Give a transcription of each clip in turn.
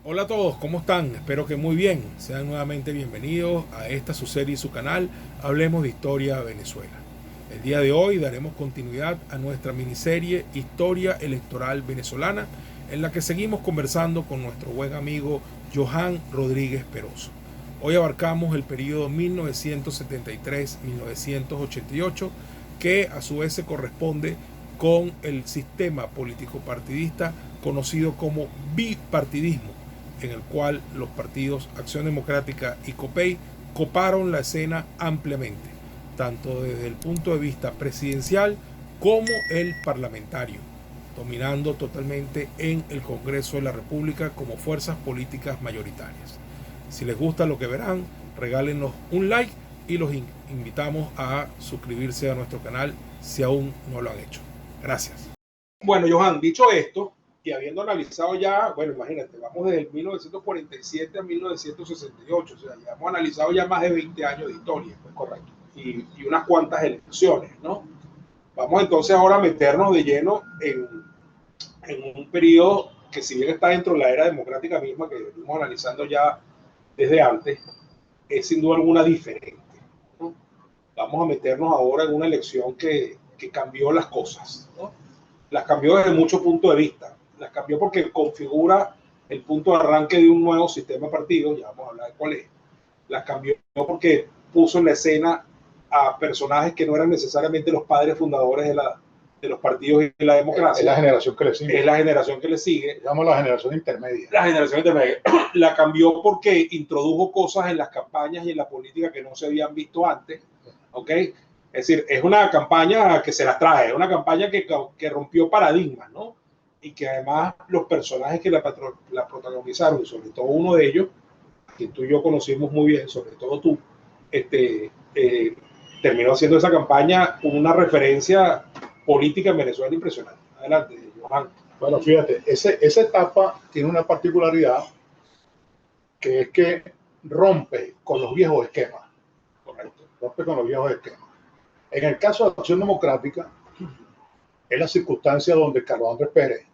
Hola a todos, ¿cómo están? Espero que muy bien. Sean nuevamente bienvenidos a esta su serie y su canal Hablemos de Historia Venezuela. El día de hoy daremos continuidad a nuestra miniserie Historia Electoral Venezolana, en la que seguimos conversando con nuestro buen amigo Johan Rodríguez Peroso. Hoy abarcamos el periodo 1973-1988, que a su vez se corresponde con el sistema político partidista conocido como bipartidismo, en el cual los partidos Acción Democrática y COPEI coparon la escena ampliamente, tanto desde el punto de vista presidencial como el parlamentario, dominando totalmente en el Congreso de la República como fuerzas políticas mayoritarias. Si les gusta lo que verán, regálenos un like y los invitamos a suscribirse a nuestro canal si aún no lo han hecho. Gracias. Bueno, Johan, dicho esto, y habiendo analizado ya, bueno, imagínate, vamos desde el 1947 a 1968, o sea, ya hemos analizado ya más de 20 años de historia, pues correcto, y unas cuantas elecciones, ¿no? Vamos entonces ahora a meternos de lleno en un periodo que si bien está dentro de la era democrática misma, que venimos analizando ya desde antes, es sin duda alguna diferente, ¿no? Vamos a meternos ahora en una elección que cambió las cosas, ¿no? Las cambió desde muchos puntos de vista. Las cambió porque configura el punto de arranque de un nuevo sistema de partidos, ya vamos a hablar de cuál es. Las cambió porque puso en la escena a personajes que no eran necesariamente los padres fundadores de los partidos y de la democracia. Es la generación que le sigue. Es la generación que le sigue. Digamos la generación intermedia. La generación intermedia. La cambió porque introdujo cosas en las campañas y en la política que no se habían visto antes. ¿Ok? Es decir, es una campaña que se las trae, es una campaña que rompió paradigmas, ¿no? Y que además los personajes que la protagonizaron, y sobre todo uno de ellos, que tú y yo conocimos muy bien, sobre todo tú, este, terminó haciendo esa campaña una referencia política en Venezuela impresionante. Adelante, Johan. Bueno, fíjate, esa etapa tiene una particularidad que es que rompe con los viejos esquemas. Correcto. Rompe con los viejos esquemas. En el caso de Acción Democrática, es la circunstancia donde Carlos Andrés Pérez,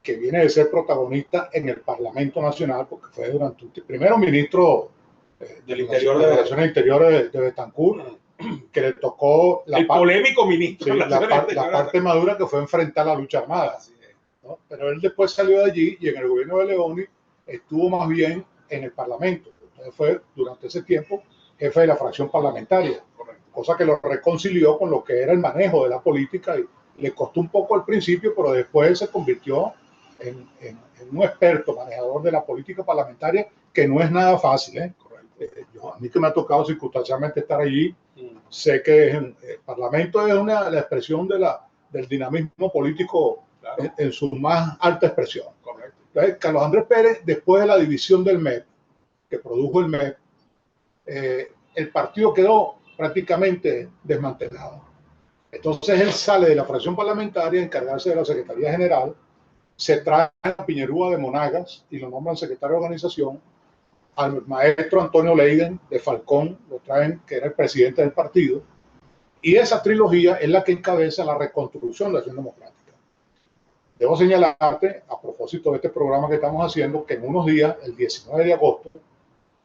que viene de ser protagonista en el Parlamento Nacional, porque fue durante primero ministro del interior de Relaciones Interiores de Betancourt, que le tocó el polémico ministro, sí, la parte madura que fue enfrentar la lucha armada, ¿no? Pero él después salió de allí y en el gobierno de Leoni estuvo más bien en el Parlamento. Entonces fue durante ese tiempo jefe de la fracción parlamentaria, cosa que lo reconcilió con lo que era el manejo de la política y le costó un poco al principio, pero después se convirtió en un experto manejador de la política parlamentaria, que no es nada fácil, ¿eh? A mí que me ha tocado circunstancialmente estar allí, sé que el Parlamento es la expresión del dinamismo político, claro, en su más alta expresión. Correcto. Entonces, Carlos Andrés Pérez, después de la división del MEP, que produjo el MEP, el partido quedó prácticamente desmantelado. Entonces él sale de la fracción parlamentaria a encargarse de la Secretaría General, se trae a Piñerúa de Monagas y lo nombran secretario de organización, al maestro Antonio Leiden de Falcón, lo traen, que era el presidente del partido, y esa trilogía es la que encabeza la reconstrucción de la Acción Democrática. Debo señalarte, a propósito de este programa que estamos haciendo, que en unos días, el 19 de agosto,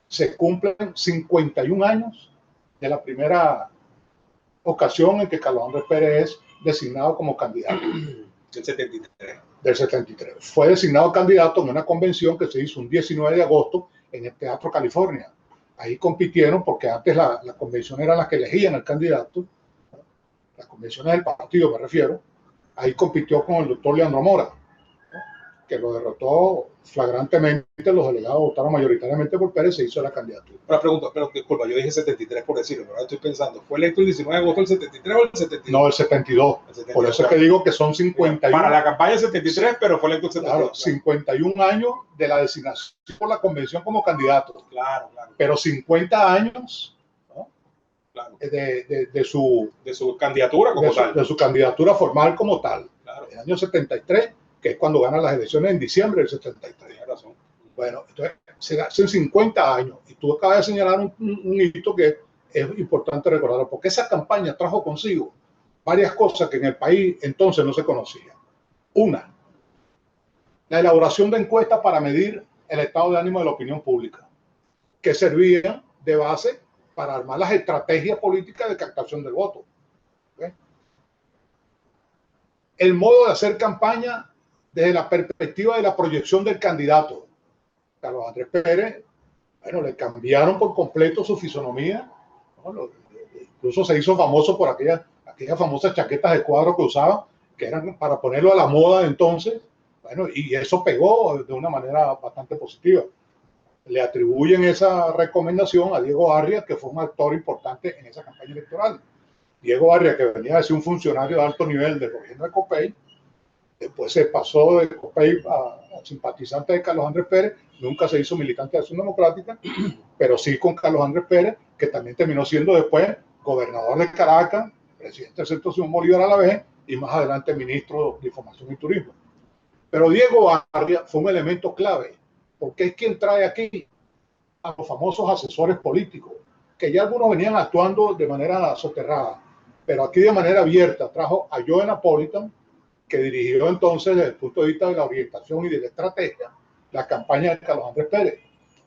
se cumplen 51 años de la primera ocasión en que Carlos Andrés Pérez es designado como candidato. Del 73. Del 73. Fue designado candidato en una convención que se hizo un 19 de agosto en el Teatro California. Ahí compitieron, porque antes la convención era la que elegían al candidato, las convenciones del partido me refiero. Ahí compitió con el doctor Leandro Mora, ¿no?, que lo derrotó flagrantemente. Los delegados votaron mayoritariamente por Pérez, se hizo la candidatura. Una pregunta, pero disculpa, yo dije 73 por decirlo, pero ahora estoy pensando, ¿fue electo el 19 de agosto del 73 o el 72? No, el 72. El 72. Por eso es que digo que son 51. Para la campaña 73, pero fue electo el 72. Claro, 51 años de la designación por la convención como candidato. Claro, claro. Pero 50 años, ¿no?, claro, de su candidatura como tal. De su candidatura formal como tal. Claro. El año 73, que es cuando ganan las elecciones en diciembre del 73. Tienes razón. Bueno, entonces se hacen 50 años y tú acabas de señalar un hito que es importante recordarlo, porque esa campaña trajo consigo varias cosas que en el país entonces no se conocían. Una, la elaboración de encuestas para medir el estado de ánimo de la opinión pública, que servían de base para armar las estrategias políticas de captación del voto. ¿Okay? El modo de hacer campaña desde la perspectiva de la proyección del candidato. Carlos Andrés Pérez, bueno, le cambiaron por completo su fisonomía, ¿no? Incluso se hizo famoso por aquellas famosas chaquetas de cuadro que usaba, que eran para ponerlo a la moda de entonces. Bueno, y eso pegó de una manera bastante positiva. Le atribuyen esa recomendación a Diego Arria, que fue un actor importante en esa campaña electoral. Diego Arria, que venía de ser un funcionario de alto nivel del gobierno de Copey, después se pasó de Copey a simpatizante de Carlos Andrés Pérez, nunca se hizo militante de Acción Democrática, pero sí con Carlos Andrés Pérez, que también terminó siendo después gobernador de Caracas, presidente del Centro Simón Bolívar a la vez, y más adelante ministro de Información y Turismo. Pero Diego Arria fue un elemento clave, porque es quien trae aquí a los famosos asesores políticos, que ya algunos venían actuando de manera soterrada, pero aquí de manera abierta. Trajo a Joe Napolitan, que dirigió entonces desde el punto de vista de la orientación y de la estrategia la campaña de Carlos Andrés Pérez,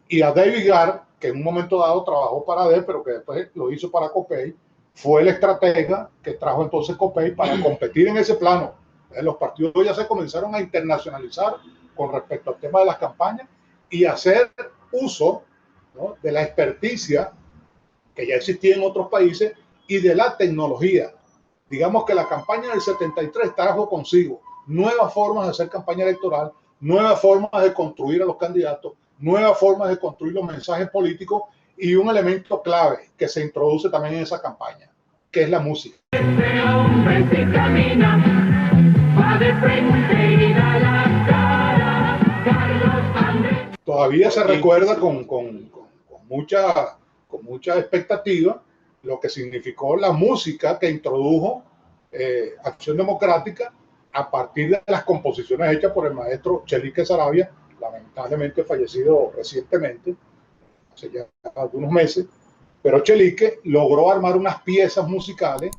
y a David Gard, que en un momento dado trabajó para ADE, pero que después lo hizo para Copey, fue el estratega que trajo entonces Copey para competir en ese plano. Los partidos ya se comenzaron a internacionalizar con respecto al tema de las campañas y hacer uso, ¿no?, de la experticia que ya existía en otros países y de la tecnología. Digamos que la campaña del 73 trajo consigo nuevas formas de hacer campaña electoral, nuevas formas de construir a los candidatos, nuevas formas de construir los mensajes políticos y un elemento clave que se introduce también en esa campaña, que es la música. Este hombre se camina, va de frente y da la cara, Carlos Andrés. Todavía se recuerda con mucha expectativa lo que significó la música que introdujo Acción Democrática a partir de las composiciones hechas por el maestro Chelique Saravia, lamentablemente fallecido recientemente, hace ya algunos meses, pero Chelique logró armar unas piezas musicales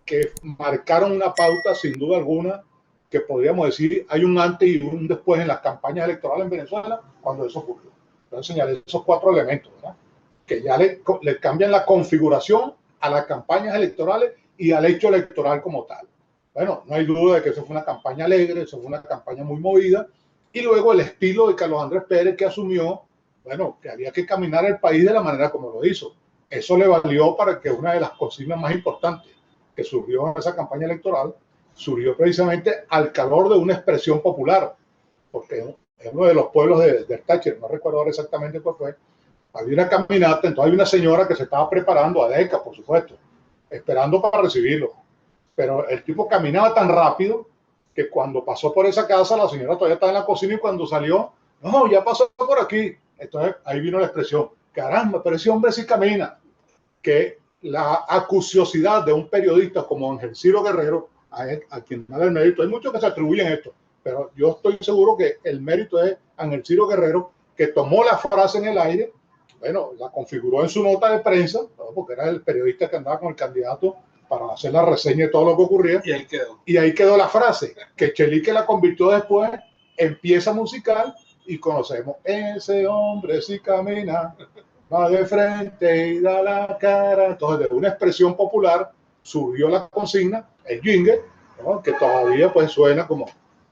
que marcaron una pauta sin duda alguna, que podríamos decir hay un antes y un después en las campañas electorales en Venezuela cuando eso ocurrió. Entonces señalé esos 4 elementos, ¿verdad?, que ya le cambian la configuración a las campañas electorales y al hecho electoral como tal. Bueno, no hay duda de que eso fue una campaña alegre, eso fue una campaña muy movida, y luego el estilo de Carlos Andrés Pérez, que asumió, bueno, que había que caminar el país de la manera como lo hizo. Eso le valió para que una de las consignas más importantes que surgió en esa campaña electoral surgió precisamente al calor de una expresión popular, porque en uno de los pueblos del Táchira, no recuerdo ahora exactamente cuál fue, había una caminata, entonces había una señora que se estaba preparando, Adeca, por supuesto, esperando para recibirlo. Pero el tipo caminaba tan rápido que cuando pasó por esa casa, la señora todavía estaba en la cocina y cuando salió, no, ya pasó por aquí. Entonces ahí vino la expresión, caramba, pero ese hombre sí camina. Que la acuciosidad de un periodista como Ángel Ciro Guerrero, a quien da el mérito, hay muchos que se atribuyen esto, pero yo estoy seguro que el mérito es Ángel Ciro Guerrero, que tomó la frase en el aire, bueno, la configuró en su nota de prensa, ¿no?, porque era el periodista que andaba con el candidato para hacer la reseña de todo lo que ocurría. Y ahí quedó. Y ahí quedó la frase, que Chelique la convirtió después en pieza musical y conocemos, ese hombre sí camina, va de frente y da la cara. Entonces, de una expresión popular surgió la consigna, el jingle, ¿no?, que todavía pues suena como...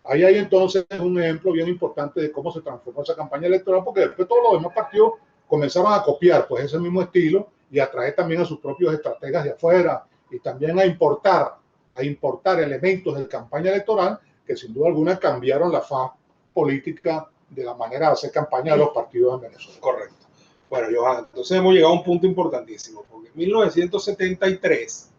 Ahí hay entonces un ejemplo bien importante de cómo se transformó esa campaña electoral, porque después todos los demás partidos comenzaron a copiar pues ese mismo estilo y a traer también a sus propios estrategas de afuera y también a importar elementos de campaña electoral que sin duda alguna cambiaron la faz política de la manera de hacer campaña de los partidos en Venezuela. Correcto. Bueno, Johan, entonces hemos llegado a un punto importantísimo, porque en 1973,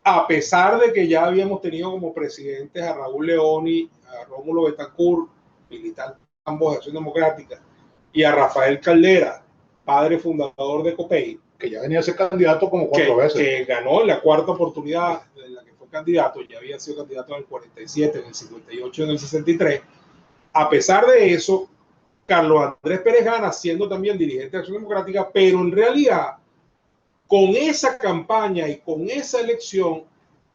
a pesar de que ya habíamos tenido como presidentes a Raúl Leoni, a Rómulo Betancourt, militar ambos de Acción Democrática, y a Rafael Caldera, padre fundador de Copey, que ya venía a ser candidato como 4 veces. Que ganó en la 4ª oportunidad en la que fue candidato, ya había sido candidato en el 47, en el 58, en el 63. A pesar de eso, Carlos Andrés Pérez gana siendo también dirigente de Acción Democrática, pero en realidad, con esa campaña y con esa elección,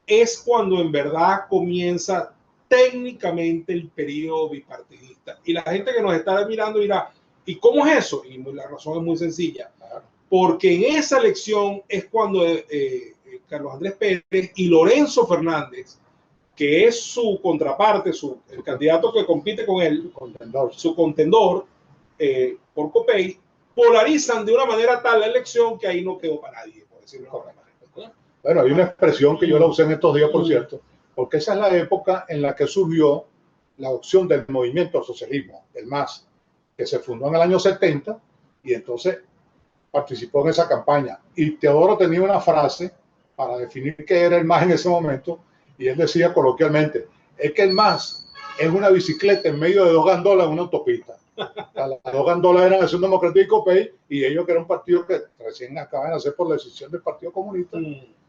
es cuando en verdad comienza técnicamente el periodo bipartidista. Y la gente que nos está mirando dirá, ¿Y cómo es eso? Y la razón es muy sencilla. Porque en esa elección es cuando Carlos Andrés Pérez y Lorenzo Fernández, que es su contraparte, el candidato que compite con él, su contendor por Copey, polarizan de una manera tal la elección que ahí no quedó para nadie, por decirlo de alguna manera. Bueno, hay una expresión que yo la usé en estos días, por cierto, porque esa es la época en la que surgió la opción del movimiento al socialismo, el MAS, que se fundó en el año 70 y entonces participó en esa campaña. Y Teodoro tenía una frase para definir qué era el MAS en ese momento, y él decía coloquialmente, es que el MAS es una bicicleta en medio de dos gandolas en una autopista. Las dos gandolas eran Acción Democrática y Copey, y ellos que eran un partido que recién acaban de hacer por la decisión del Partido Comunista,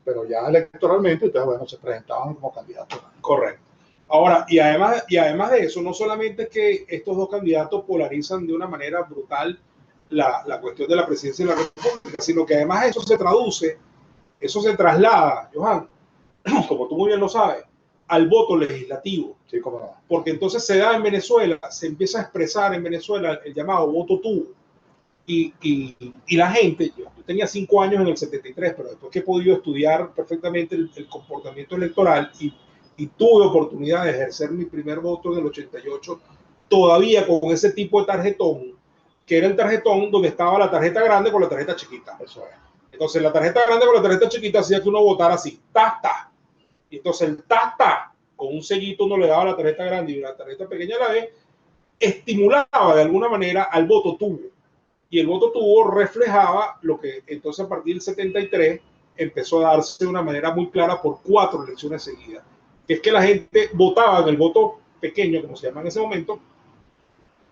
pero ya electoralmente, entonces bueno, se presentaban como candidatos. Correcto. Ahora, y además de eso, no solamente es que estos dos candidatos polarizan de una manera brutal la cuestión de la presidencia de la República, sino que además eso se traslada, Johan, como tú muy bien lo sabes, al voto legislativo. Sí, cómo no. Porque entonces se da en Venezuela, se empieza a expresar en Venezuela el llamado voto tuvo. Y la gente, yo tenía 5 años en el 73, pero después que he podido estudiar perfectamente el comportamiento electoral y tuve oportunidad de ejercer mi primer voto en el 88, todavía con ese tipo de tarjetón, que era el tarjetón donde estaba la tarjeta grande con la tarjeta chiquita. Eso es. Entonces la tarjeta grande con la tarjeta chiquita hacía que uno votara así, ta. Y entonces el ta, con un sellito uno le daba la tarjeta grande y la tarjeta pequeña a la vez, estimulaba de alguna manera al voto tuvo. Y el voto tuvo reflejaba lo que entonces a partir del 73 empezó a darse de una manera muy clara por 4 elecciones seguidas. Que es que la gente votaba en el voto pequeño, como se llama en ese momento,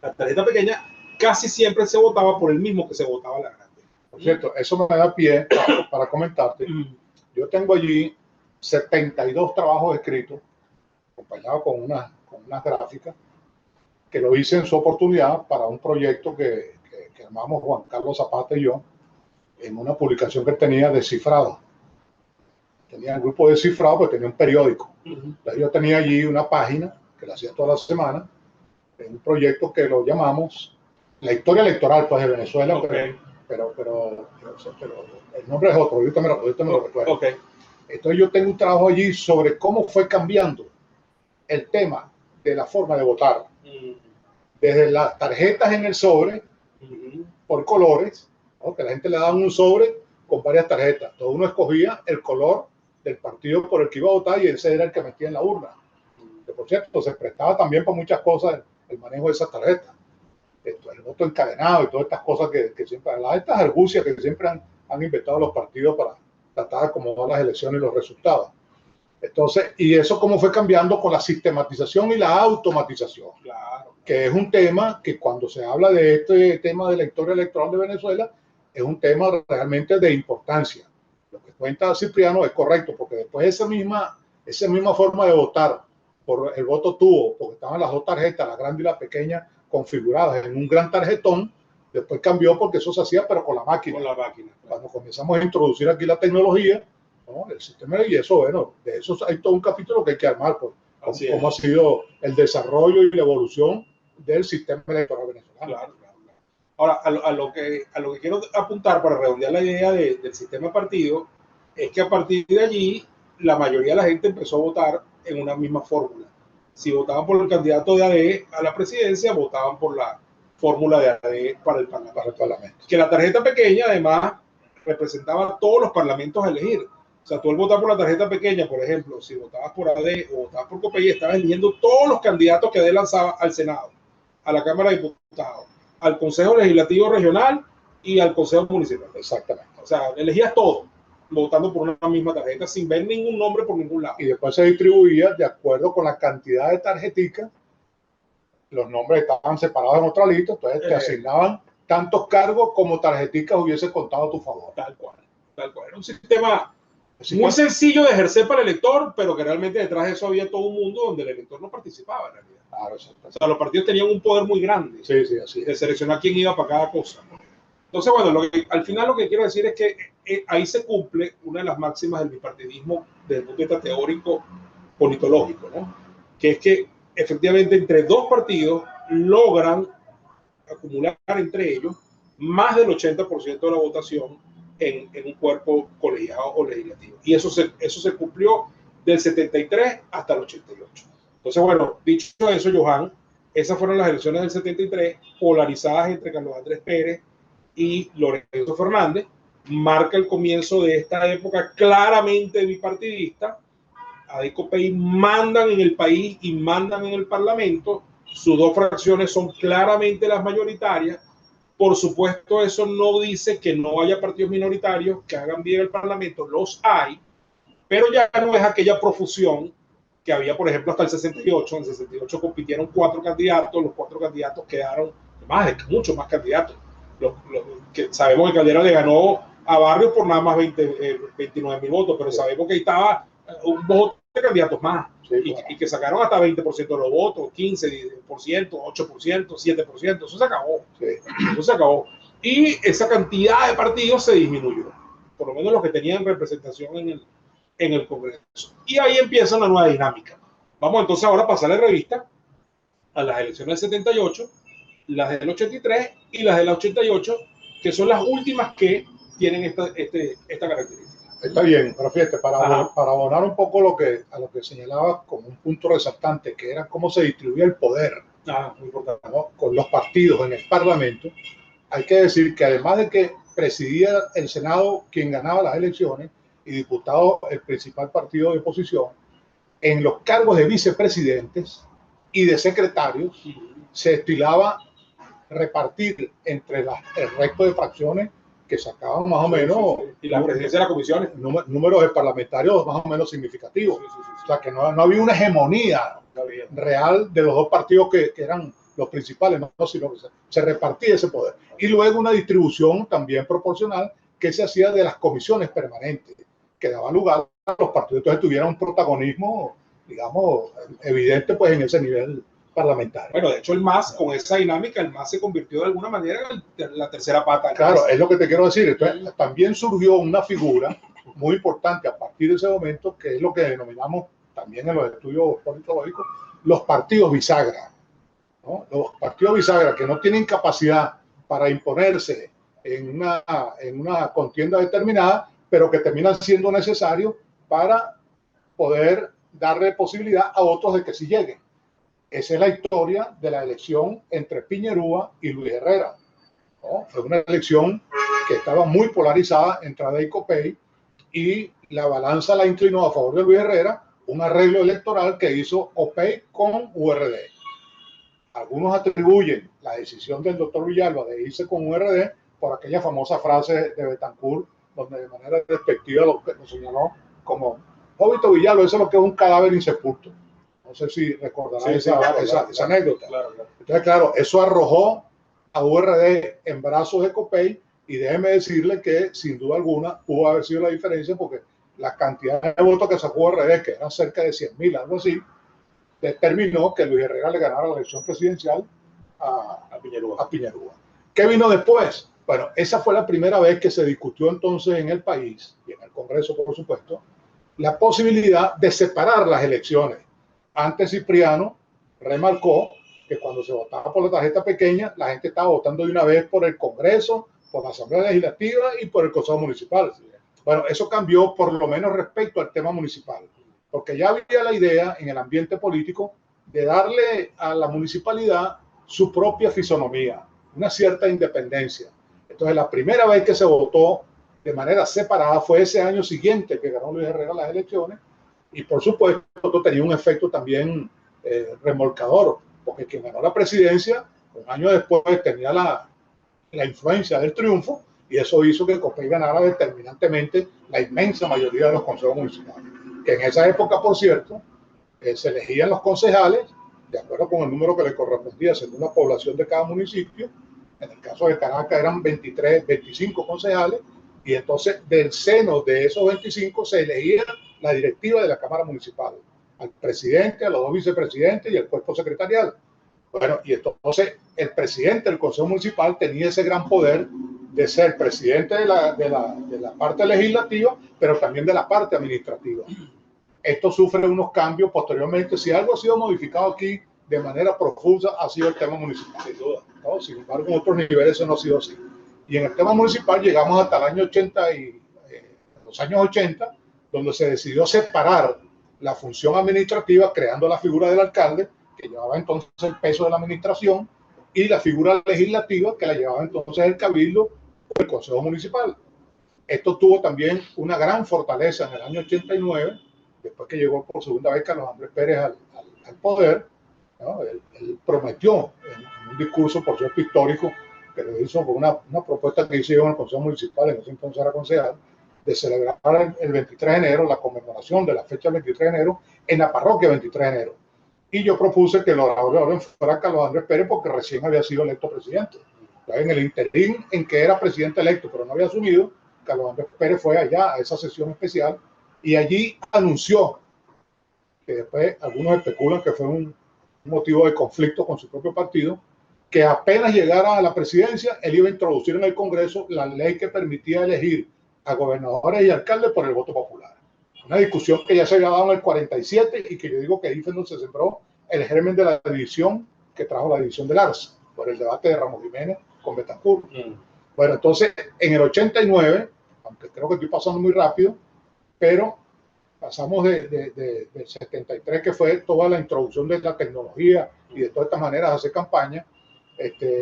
la tarjeta pequeña, casi siempre se votaba por el mismo que se votaba la grande. Por cierto, eso me da pie para comentarte. Yo tengo allí 72 trabajos escritos, acompañados con unas gráficas, que lo hice en su oportunidad para un proyecto que armamos Juan Carlos Zapata y yo, en una publicación que tenía descifrado. Tenía el grupo descifrado, pues tenía un periódico. Entonces yo tenía allí una página que la hacía toda la semana, en un proyecto que lo llamamos La Historia Electoral, pues, de Venezuela, Okay. pero el nombre es otro, yo te me lo recuerdo. Okay. Entonces yo tengo un trabajo allí sobre cómo fue cambiando el tema de la forma de votar. Desde las tarjetas en el sobre, por colores, ¿no? Que la gente le daba un sobre con varias tarjetas. Todo uno escogía el color del partido por el que iba a votar y ese era el que metía en la urna. Que por cierto, se prestaba también por muchas cosas el manejo de esas tarjetas. El voto encadenado y todas estas cosas que siempre, estas argucias que siempre han inventado los partidos para tratar de acomodar las elecciones y los resultados. Entonces, y eso cómo fue cambiando con la sistematización y la automatización. Claro. Que es un tema que cuando se habla de este tema de la historia electoral de Venezuela, es un tema realmente de importancia. Lo que cuenta Cipriano es correcto, porque después esa misma forma de votar por el voto tuvo, porque estaban las dos tarjetas, la grande y la pequeña, configuradas en un gran tarjetón, después cambió porque eso se hacía, pero con la máquina. Con la máquina. Cuando comenzamos a introducir aquí la tecnología, ¿no? El sistema, y eso, bueno, de eso hay todo un capítulo que hay que armar, por cómo ha sido el desarrollo y la evolución del sistema electoral venezolano. Claro. Ahora, a lo que quiero apuntar para redondear la idea del sistema partido es que a partir de allí la mayoría de la gente empezó a votar en una misma fórmula. Si votaban por el candidato de AD a la presidencia, votaban por la fórmula de AD para el Parlamento. Que la tarjeta pequeña además representaba todos los parlamentos a elegir. O sea, tú al votar por la tarjeta pequeña, por ejemplo, si votabas por AD o votabas por Copey, estabas eligiendo todos los candidatos que AD lanzaba al Senado, a la Cámara de Diputados, al Consejo Legislativo Regional y al Consejo Municipal. Exactamente. O sea, elegías todo, votando por una misma tarjeta, sin ver ningún nombre por ningún lado. Y después se distribuía de acuerdo con la cantidad de tarjeticas. Los nombres estaban separados en otra lista, entonces te asignaban tantos cargos como tarjeticas hubiese contado a tu favor. Tal cual. Era un sistema muy sencillo de ejercer para el elector, pero que realmente detrás de eso había todo un mundo donde el elector no participaba en realidad. Claro, o sea, los partidos tenían un poder muy grande de seleccionar quién iba para cada cosa. Entonces, bueno, al final lo que quiero decir es que ahí se cumple una de las máximas del bipartidismo desde el punto de vista teórico politológico, ¿no? Que es que efectivamente entre dos partidos logran acumular entre ellos más del 80% de la votación en un cuerpo colegiado o legislativo. Y eso se cumplió del 73 hasta el 88. Entonces, bueno, dicho eso, Johan, esas fueron las elecciones del 73, polarizadas entre Carlos Andrés Pérez y Lorenzo Fernández. Marca el comienzo de esta época claramente bipartidista. ADECOPEI mandan en el país y mandan en el Parlamento. Sus dos fracciones son claramente las mayoritarias. Por supuesto, eso no dice que no haya partidos minoritarios que hagan bien el Parlamento. Los hay, pero ya no es aquella profusión que había, por ejemplo, hasta el 68. En el 68 compitieron 4 candidatos. Los 4 candidatos quedaron muchos más candidatos. Que sabemos que Caldera le ganó a Barrios por nada más 29.000 votos, pero sabemos que ahí estaba un voto de candidatos más, sí, y que sacaron hasta 20% de los votos, 15%, 8%, 7%, eso se acabó. Sí. Eso se acabó. Y esa cantidad de partidos se disminuyó, por lo menos los que tenían representación en el Congreso. Y ahí empieza una nueva dinámica. Vamos entonces ahora a pasarle revista a las elecciones del 78, las del 83 y las del 88, que son las últimas que tienen esta característica. Está bien, pero fíjate, para abonar un poco a lo que señalaba como un punto resaltante, que era cómo se distribuía el poder, muy importante, ¿no?, con los partidos en el Parlamento. Hay que decir que además de que presidía el Senado quien ganaba las elecciones y diputado el principal partido de oposición, en los cargos de vicepresidentes y de secretarios se estilaba repartir entre el resto de fracciones que sacaban más o menos, y la presidencia de las comisiones, números de parlamentarios más o menos significativos. O sea, que no había una hegemonía real de los dos partidos que eran los principales, no, sino que se repartía ese poder. Y luego una distribución también proporcional que se hacía de las comisiones permanentes, que daba lugar a los partidos. Entonces tuvieran un protagonismo, digamos, evidente pues en ese nivel parlamentario. Bueno, de hecho el MAS, con esa dinámica, el MAS se convirtió de alguna manera en la tercera pata. Claro, es lo que te quiero decir. Entonces, también surgió una figura muy importante a partir de ese momento, que es lo que denominamos también en los estudios politológicos los partidos bisagra, ¿no? Los partidos bisagra que no tienen capacidad para imponerse en una contienda determinada, pero que terminan siendo necesarios para poder darle posibilidad a otros de que sí lleguen. Esa es la historia de la elección entre Piñerúa y Luis Herrera, ¿no? Fue una elección que estaba muy polarizada entre ADECOPEI, y la balanza la inclinó a favor de Luis Herrera, un arreglo electoral que hizo OPEI con URD. Algunos atribuyen la decisión del doctor Villalba de irse con URD por aquella famosa frase de Betancourt, donde de manera despectiva lo señaló como Jovito Villalba, eso es lo que es un cadáver insepulto. No sé si recordarán esa anécdota. Claro. Entonces, claro, eso arrojó a URD en brazos de COPEI, y déjeme decirle que sin duda alguna pudo haber sido la diferencia, porque la cantidad de votos que sacó URD, que eran cerca de 100.000, algo así, determinó que Luis Herrera le ganara la elección presidencial a Piñerúa. ¿Qué vino después? Bueno, esa fue la primera vez que se discutió entonces en el país, y en el Congreso por supuesto, la posibilidad de separar las elecciones. Antes Cipriano remarcó que cuando se votaba por la tarjeta pequeña, la gente estaba votando de una vez por el Congreso, por la Asamblea Legislativa y por el Consejo Municipal. Bueno, eso cambió por lo menos respecto al tema municipal, porque ya había la idea en el ambiente político de darle a la municipalidad su propia fisonomía, una cierta independencia. Entonces, la primera vez que se votó de manera separada fue ese año siguiente que ganó Luis Herrera las elecciones, y por supuesto esto tenía un efecto también remolcador, porque quien ganó la presidencia un año después tenía la influencia del triunfo, y eso hizo que COPEI ganara determinantemente la inmensa mayoría de los consejos municipales, que en esa época, por cierto, se elegían los concejales de acuerdo con el número que le correspondía según la población de cada municipio. En el caso de Caracas eran 23, 25 concejales, y entonces del seno de esos 25 se elegía la directiva de la Cámara Municipal, al presidente, a los 2 vicepresidentes y el cuerpo secretarial. Bueno, y entonces el presidente del Consejo Municipal tenía ese gran poder de ser presidente de la parte legislativa, pero también de la parte administrativa. Esto sufre unos cambios posteriormente. Si algo ha sido modificado aquí de manera profusa ha sido el tema municipal, sin duda, ¿no? Sin embargo, en otros niveles eso no ha sido así. Y en el tema municipal llegamos hasta el año 80 y los años 80, donde se decidió separar la función administrativa, creando la figura del alcalde, que llevaba entonces el peso de la administración, y la figura legislativa, que la llevaba entonces el cabildo o el consejo municipal. Esto tuvo también una gran fortaleza en el año 89, después que llegó por segunda vez Carlos Andrés Pérez al poder, ¿no? Él prometió en un discurso, por cierto, histórico, que lo hizo con una propuesta que hizo en el Consejo Municipal, en ese entonces era concejal, de celebrar el 23 de enero, la conmemoración de la fecha del 23 de enero, en la parroquia 23 de enero. Y yo propuse que el orador fuera Carlos Andrés Pérez porque recién había sido electo presidente. En el interín en que era presidente electo, pero no había asumido, Carlos Andrés Pérez fue allá a esa sesión especial y allí anunció, que después algunos especulan que fue un motivo de conflicto con su propio partido, que apenas llegara a la presidencia, él iba a introducir en el Congreso la ley que permitía elegir a gobernadores y alcaldes por el voto popular. Una discusión que ya se había dado en el 47 y que yo digo que ahí fue donde se sembró el germen de la división que trajo la división del Arce, por el debate de Ramos Jiménez con Betancourt. Bueno, entonces en el 89, aunque creo que estoy pasando muy rápido, pero pasamos del 73, que fue toda la introducción de la tecnología y de todas estas maneras de hacer campaña,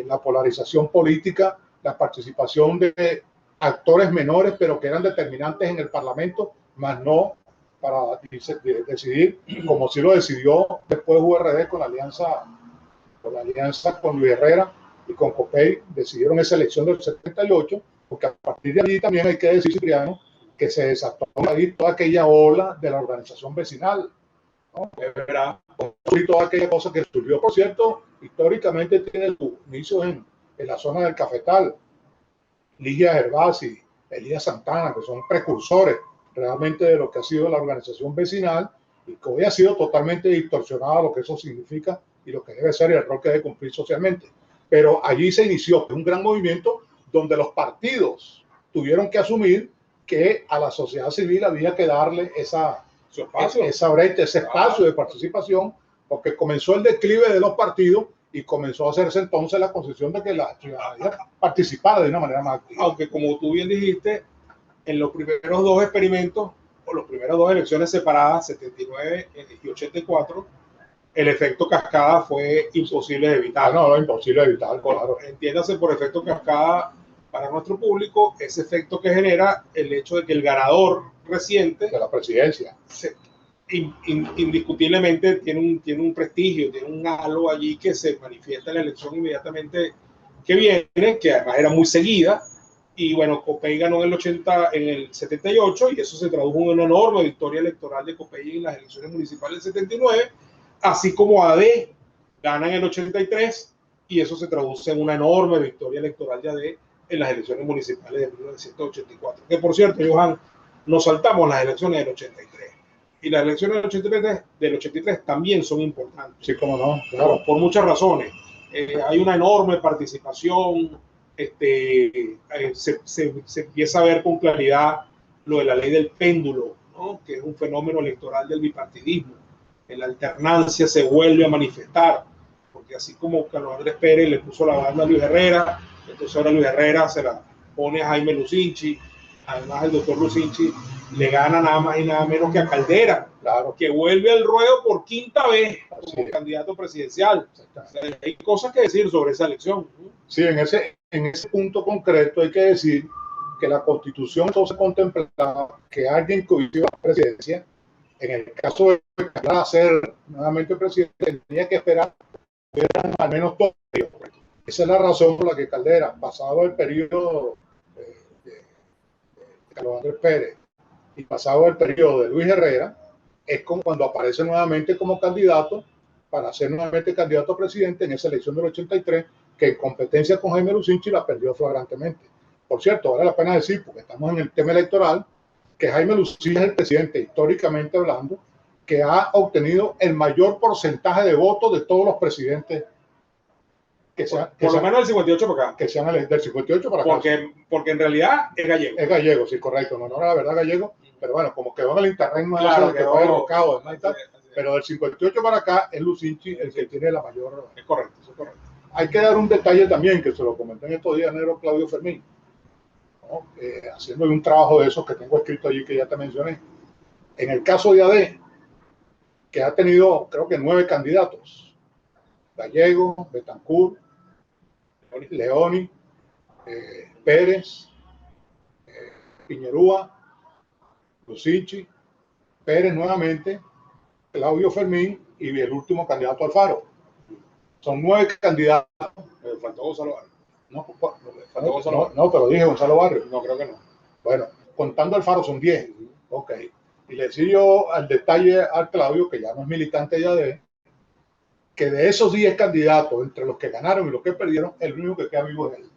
la polarización política, la participación de actores menores, pero que eran determinantes en el Parlamento, más no para decidir, como sí lo decidió después URD con la alianza con Luis Herrera y con Copey, decidieron esa elección del 78, porque a partir de allí también hay que decir, Cipriano, que se desató ahí toda aquella ola de la organización vecinal, ¿no? Es verdad, y toda aquella cosa que surgió, por cierto, históricamente tiene su inicio en la zona del Cafetal. Ligia Gervasi, Elías Santana, que son precursores realmente de lo que ha sido la organización vecinal y que hoy ha sido totalmente distorsionado lo que eso significa y lo que debe ser y el rol que debe cumplir socialmente. Pero allí se inició un gran movimiento donde los partidos tuvieron que asumir que a la sociedad civil había que darle esa brecha, ese espacio de participación, porque comenzó el declive de los partidos y comenzó a hacerse entonces la concepción de que la ciudadanía participara de una manera más activa. Aunque como tú bien dijiste, en los primeros dos experimentos, o las primeras dos elecciones separadas, 79 y 84, el efecto cascada fue imposible de evitar. No, imposible de evitar, claro. Entiéndase por efecto cascada para nuestro público, ese efecto que genera el hecho de que el ganador reciente de la presidencia indiscutiblemente tiene un prestigio, tiene un halo allí que se manifiesta en la elección inmediatamente que viene, que además era muy seguida. Y bueno, Copey ganó en el 78 y eso se tradujo en una enorme victoria electoral de Copey en las elecciones municipales del 79, así como AD gana en el 83 y eso se traduce en una enorme victoria electoral de AD en las elecciones municipales de 1984. Que por cierto, Johan, nos saltamos las elecciones del 83 y las elecciones del 83 también son importantes. Sí, cómo no, claro. Por muchas razones. Hay una enorme participación. Se empieza a ver con claridad lo de la ley del péndulo, ¿no? Que es un fenómeno electoral del bipartidismo. En la alternancia se vuelve a manifestar, porque así como Carlos Andrés Pérez le puso la banda a Luis Herrera, entonces ahora Luis Herrera se la pone a Jaime Lucinchi. Además el doctor Lucinchi le gana nada más y nada menos que a Caldera, claro, que vuelve al ruedo por quinta vez como candidato presidencial. O sea, hay cosas que decir sobre esa elección. Sí, en ese punto concreto hay que decir que la Constitución entonces contemplaba que alguien que hubiera la presidencia, en el caso de ser nuevamente presidente, tenía que esperar al menos 2 años. Esa es la razón por la que Caldera, pasado el periodo de Carlos Andrés Pérez y pasado el periodo de Luis Herrera, es como cuando aparece nuevamente como candidato para ser nuevamente candidato a presidente en esa elección del 83, que en competencia con Jaime Lucinchi la perdió flagrantemente. Por cierto, vale la pena decir, porque estamos en el tema electoral, que Jaime Lucinchi es el presidente, históricamente hablando, que ha obtenido el mayor porcentaje de votos de todos los presidentes por lo menos del 58 para acá. Que sean del 58 para acá. Porque en realidad es gallego. Es gallego, sí, correcto. No, la verdad gallego, pero bueno, como quedó en el internet, no claro, que fue evocado, ¿no? Pero del 58 para acá es Lucinchi el que tiene la mayor. Es correcto, eso es correcto. Hay que dar un detalle también, que se lo comenté en estos días, negro Claudio Fermín, ¿no? Haciéndole un trabajo de esos que tengo escrito allí que ya te mencioné. En el caso de AD, que ha tenido creo que 9 candidatos, Gallego, Betancourt, Leoni, Pérez, Piñerúa, Lucinchi, Pérez nuevamente, Claudio Fermín y el último candidato Alfaro. Son 9 candidatos. Faltó Gonzalo Barrio. No, pero dije Gonzalo Barrio. No, creo que no. Bueno, contando Alfaro son 10. Ok. Y le decía yo al detalle al Claudio, que ya no es militante de AD, que de esos 10 candidatos, entre los que ganaron y los que perdieron, el único que queda vivo es él.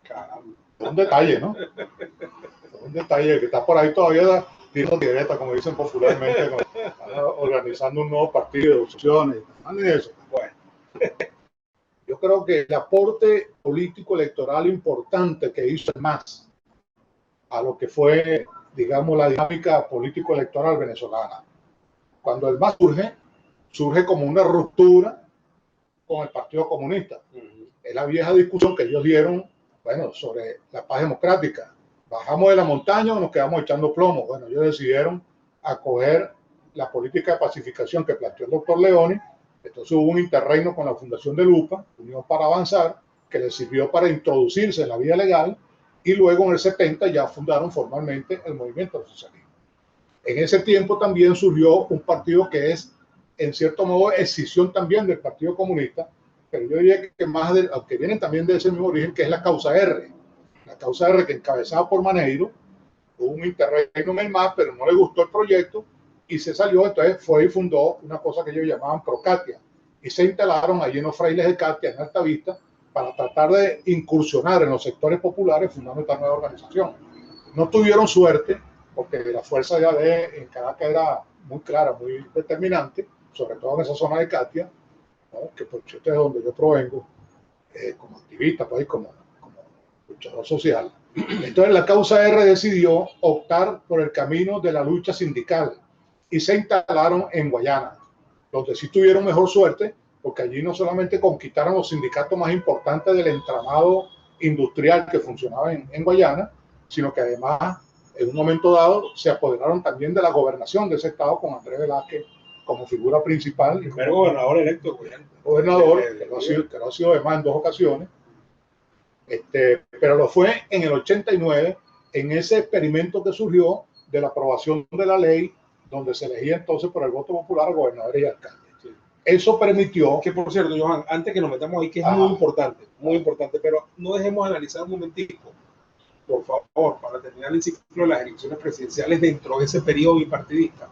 Caramba. Es un detalle, ¿no? Es un detalle que está por ahí todavía tiro directa, como dicen popularmente, ¿no? Organizando un nuevo partido de opciones. Eso. Bueno, yo creo que el aporte político electoral importante que hizo el MAS a lo que fue, digamos, la dinámica político-electoral venezolana. Cuando el MAS surge como una ruptura con el Partido Comunista. Es la vieja discusión que ellos dieron, bueno, sobre la paz democrática. ¿Bajamos de la montaña o nos quedamos echando plomo? Bueno, ellos decidieron acoger la política de pacificación que planteó el doctor Leoni. Entonces hubo un interreino con la fundación de Lupa, Unión para Avanzar, que les sirvió para introducirse en la vida legal, y luego en el 70 ya fundaron formalmente el Movimiento Socialista. En ese tiempo también surgió un partido que es, en cierto modo, escisión también del Partido Comunista, pero yo diría que más aunque vienen también de ese mismo origen, que es la Causa R. La Causa R, que encabezada por Maneiro, hubo un interreino en el MAS, pero no le gustó el proyecto y se salió. Entonces fue y fundó una cosa que ellos llamaban Procatia, y se instalaron allí en los Frailes de Catia, en Altavista, para tratar de incursionar en los sectores populares fundando esta nueva organización. No tuvieron suerte, porque la fuerza de AD en Caracas era muy clara, muy determinante, sobre todo en esa zona de Catia, ¿no? Que por cierto es donde yo provengo, como activista, pues, como luchador social. Entonces la Causa R decidió optar por el camino de la lucha sindical y se instalaron en Guayana, donde sí tuvieron mejor suerte, porque allí no solamente conquistaron los sindicatos más importantes del entramado industrial que funcionaba en Guayana, sino que además en un momento dado se apoderaron también de la gobernación de ese estado con Andrés Velázquez como figura principal. El primer gobernador electo. Gobernador, que lo ha sido además en 2 ocasiones. Pero lo fue en el 89, en ese experimento que surgió de la aprobación de la ley, donde se elegía entonces por el voto popular a gobernadores y alcaldes. Sí. Eso permitió... Que por cierto, Johan, antes que nos metamos ahí, que es muy importante, pero no dejemos de analizar un momentico, por favor, para terminar el ciclo de las elecciones presidenciales dentro de ese periodo bipartidista,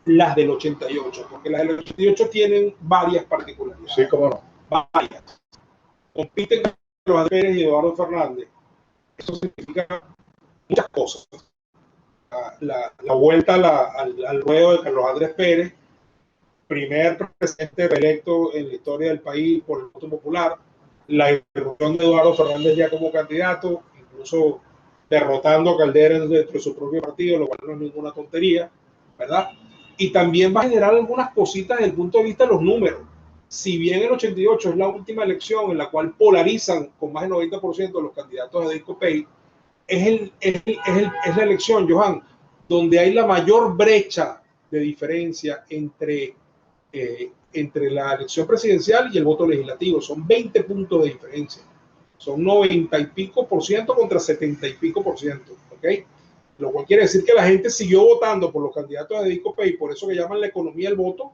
las del 88, porque las del 88 tienen varias particularidades. Sí, cómo no. Varias. Compiten Carlos Andrés Pérez y Eduardo Fernández. Eso significa muchas cosas. La vuelta al ruedo de Carlos Andrés Pérez, primer presidente electo en la historia del país por el voto popular, la irrupción de Eduardo Fernández ya como candidato, incluso derrotando a Caldera dentro de su propio partido, lo cual no es ninguna tontería, ¿verdad? Y también va a generar algunas cositas desde el punto de vista de los números. Si bien el 88 es la última elección en la cual polarizan con más del 90% de los candidatos de DISCOPEI, es la elección, Johan, donde hay la mayor brecha de diferencia entre la elección presidencial y el voto legislativo. Son 20 puntos de diferencia. Son 90 y pico por ciento contra 70 y pico por ciento. ¿Okay? Lo cual quiere decir que la gente siguió votando por los candidatos de DISCOPEI, por eso que llaman la economía del voto,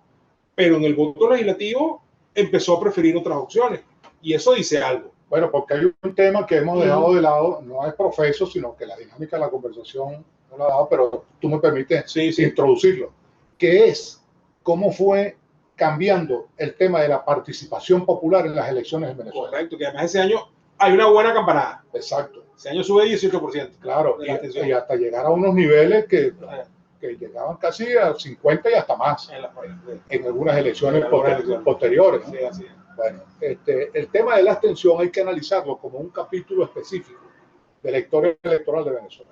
pero en el voto legislativo empezó a preferir otras opciones. Y eso dice algo. Bueno, porque hay un tema que hemos dejado de lado, no es profeso, sino que la dinámica de la conversación no la ha dado, pero tú me permites introducirlo, que es cómo fue cambiando el tema de la participación popular en las elecciones en Venezuela. Correcto, que además ese año hay una buena campanada. Exacto. Ese año sube 18%. Claro, y hasta llegar a unos niveles que llegaban casi a 50 y hasta más en algunas elecciones posteriores, ¿no? Sí, así es. Bueno, el tema de la abstención hay que analizarlo como un capítulo específico de la historia electoral de Venezuela,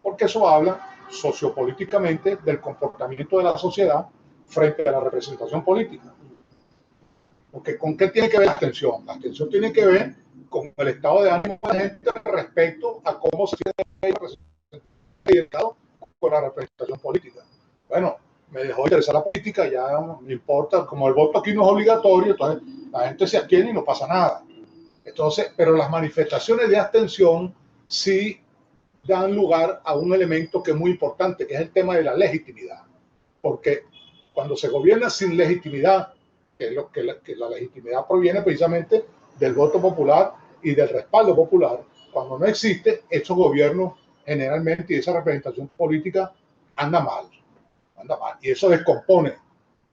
porque eso habla sociopolíticamente del comportamiento de la sociedad frente a la representación política. Porque ¿con qué tiene que ver la abstención? La abstención tiene que ver con el estado de ánimo de la gente respecto a cómo se siente con la representación política. Bueno, me dejó interesar la política, ya no me importa, como el voto aquí no es obligatorio, entonces la gente se abstiene y no pasa nada. Entonces, pero las manifestaciones de abstención sí dan lugar a un elemento que es muy importante, que es el tema de la legitimidad. Porque cuando se gobierna sin legitimidad, que es lo que la legitimidad proviene precisamente del voto popular y del respaldo popular, cuando no existe, estos gobiernos generalmente y esa representación política anda mal. Y eso descompone,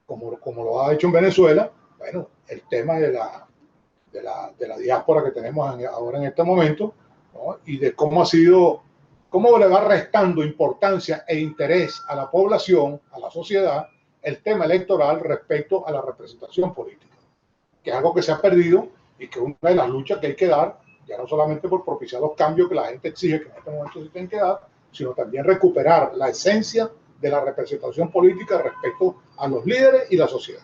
como lo ha hecho en Venezuela, bueno, el tema de la diáspora que tenemos ahora en este momento, ¿no? Y de cómo le va restando importancia e interés a la población, a la sociedad, el tema electoral respecto a la representación política, que es algo que se ha perdido y que es una de las luchas que hay que dar, ya no solamente por propiciar los cambios que la gente exige que en este momento se tienen que dar, sino también recuperar la esencia de la representación política respecto a los líderes y la sociedad.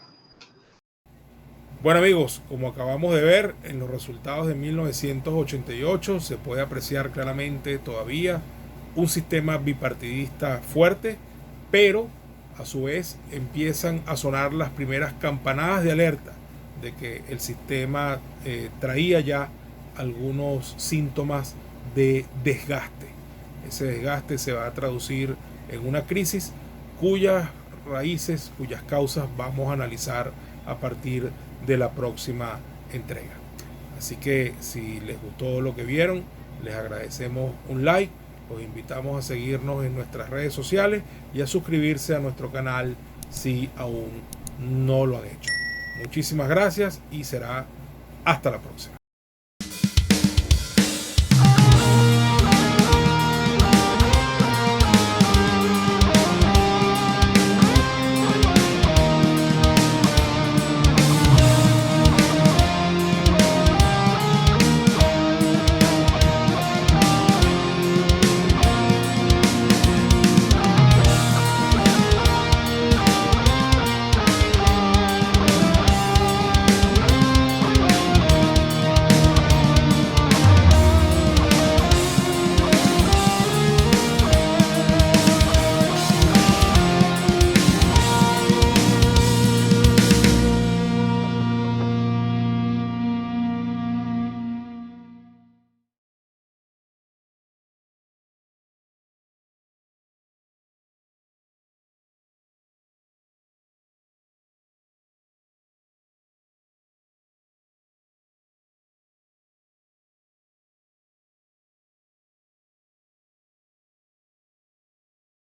Bueno amigos, como acabamos de ver en los resultados de 1988, se puede apreciar claramente todavía un sistema bipartidista fuerte, pero a su vez empiezan a sonar las primeras campanadas de alerta de que el sistema traía ya algunos síntomas de desgaste. Ese desgaste se va a traducir en una crisis cuyas raíces, cuyas causas vamos a analizar a partir de la próxima entrega. Así que si les gustó lo que vieron, les agradecemos un like, los invitamos a seguirnos en nuestras redes sociales y a suscribirse a nuestro canal si aún no lo han hecho. Muchísimas gracias y será hasta la próxima.